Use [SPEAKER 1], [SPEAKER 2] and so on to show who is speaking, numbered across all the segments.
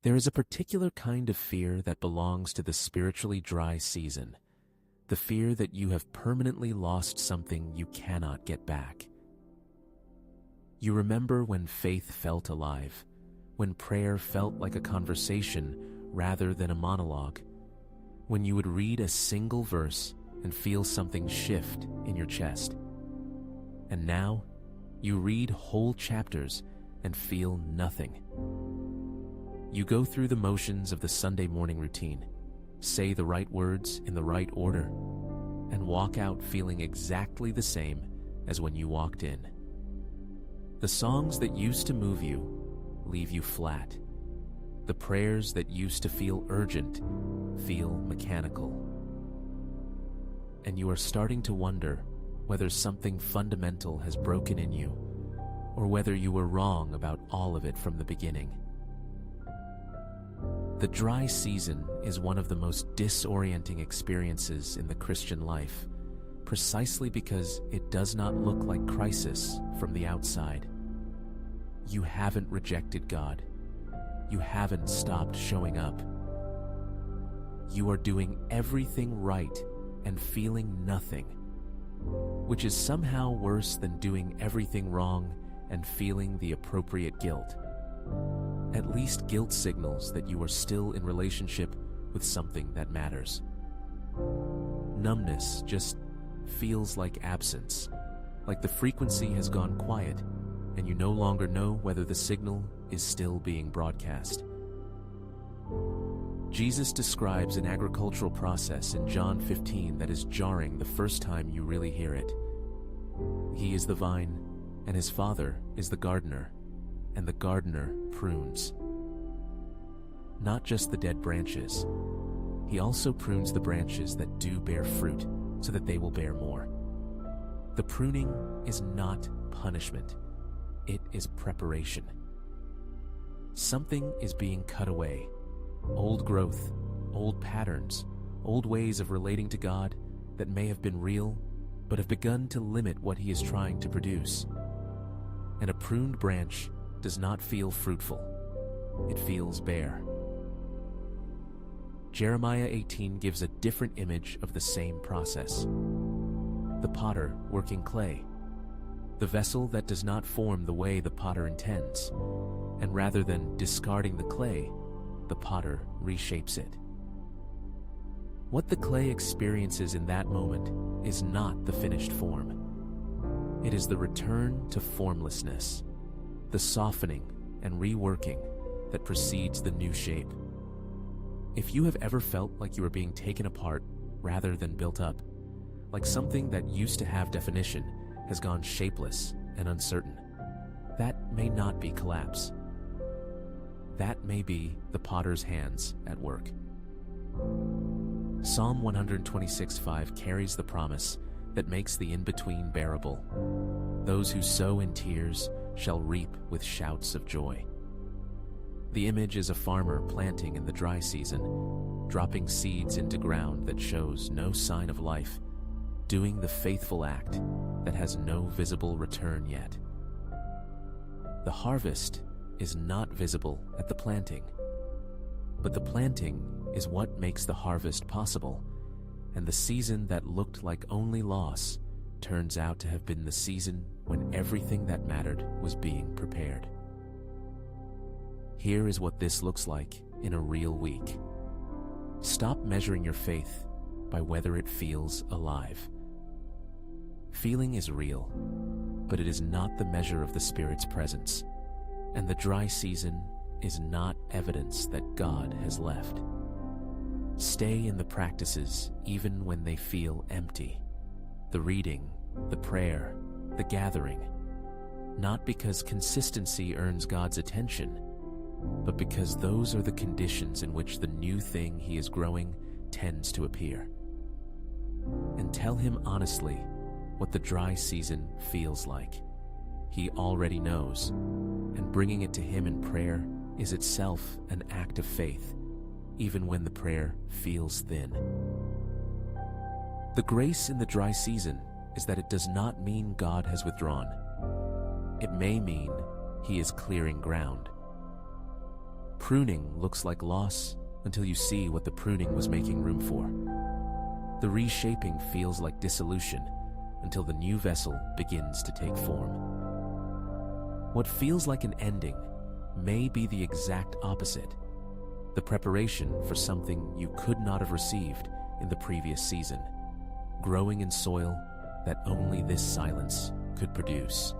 [SPEAKER 1] There is a particular kind of fear that belongs to the spiritually dry season, the fear that you have permanently lost something you cannot get back. You remember when faith felt alive, when prayer felt like a conversation rather than a monologue, when you would read a single verse and feel something shift in your chest. And now, you read whole chapters and feel nothing. You go through the motions of the Sunday morning routine, say the right words in the right order, and walk out feeling exactly the same as when you walked in. The songs that used to move you leave you flat. The prayers that used to feel urgent feel mechanical. And you are starting to wonder whether something fundamental has broken in you, or whether you were wrong about all of it from the beginning. The dry season is one of the most disorienting experiences in the Christian life, precisely because it does not look like crisis from the outside. You haven't rejected God. You haven't stopped showing up. You are doing everything right and feeling nothing, which is somehow worse than doing everything wrong and feeling the appropriate guilt. At least guilt signals that you are still in relationship with something that matters. Numbness just feels like absence, like the frequency has gone quiet and you no longer know whether the signal is still being broadcast. Jesus describes an agricultural process in John 15 that is jarring the first time you really hear it. He is the vine, and his Father is the gardener, and the gardener prunes. Not just the dead branches. He also prunes the branches that do bear fruit, so that they will bear more. The pruning is not punishment. It is preparation. Something is being cut away. Old growth, old patterns, old ways of relating to God that may have been real, but have begun to limit what he is trying to produce. And a pruned branch does not feel fruitful. It feels bare. Jeremiah 18 gives a different image of the same process. The potter working clay, the vessel that does not form the way the potter intends, and rather than discarding the clay, the potter reshapes it. What the clay experiences in that moment is not the finished form. It is the return to formlessness, the softening and reworking that precedes the new shape. If you have ever felt like you are being taken apart rather than built up, like something that used to have definition has gone shapeless and uncertain, that may not be collapse. That may be the potter's hands at work. Psalm 126:5 carries the promise that makes the in-between bearable. Those who sow in tears shall reap with shouts of joy. The image is a farmer planting in the dry season, dropping seeds into ground that shows no sign of life, doing the faithful act that has no visible return yet. The harvest is not visible at the planting, but the planting is what makes the harvest possible, and the season that looked like only loss turns out to have been the season when everything that mattered was being prepared. Here is what this looks like in a real week. Stop measuring your faith by whether it feels alive. Feeling is real, but it is not the measure of the Spirit's presence, and the dry season is not evidence that God has left. Stay in the practices even when they feel empty. The reading, the prayer, the gathering, not because consistency earns God's attention, but because those are the conditions in which the new thing he is growing tends to appear. And tell him honestly what the dry season feels like. He already knows, and bringing it to him in prayer is itself an act of faith, even when the prayer feels thin. The grace in the dry season is that it does not mean God has withdrawn. It may mean he is clearing ground. Pruning looks like loss until you see what the pruning was making room for. The reshaping feels like dissolution until the new vessel begins to take form. What feels like an ending may be the exact opposite, the preparation for something you could not have received in the previous season, growing in soil that only this silence could produce.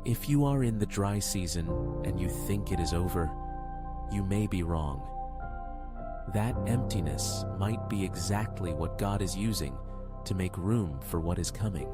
[SPEAKER 1] If you are in the dry season and you think it is over, you may be wrong. That emptiness might be exactly what God is using to make room for what is coming.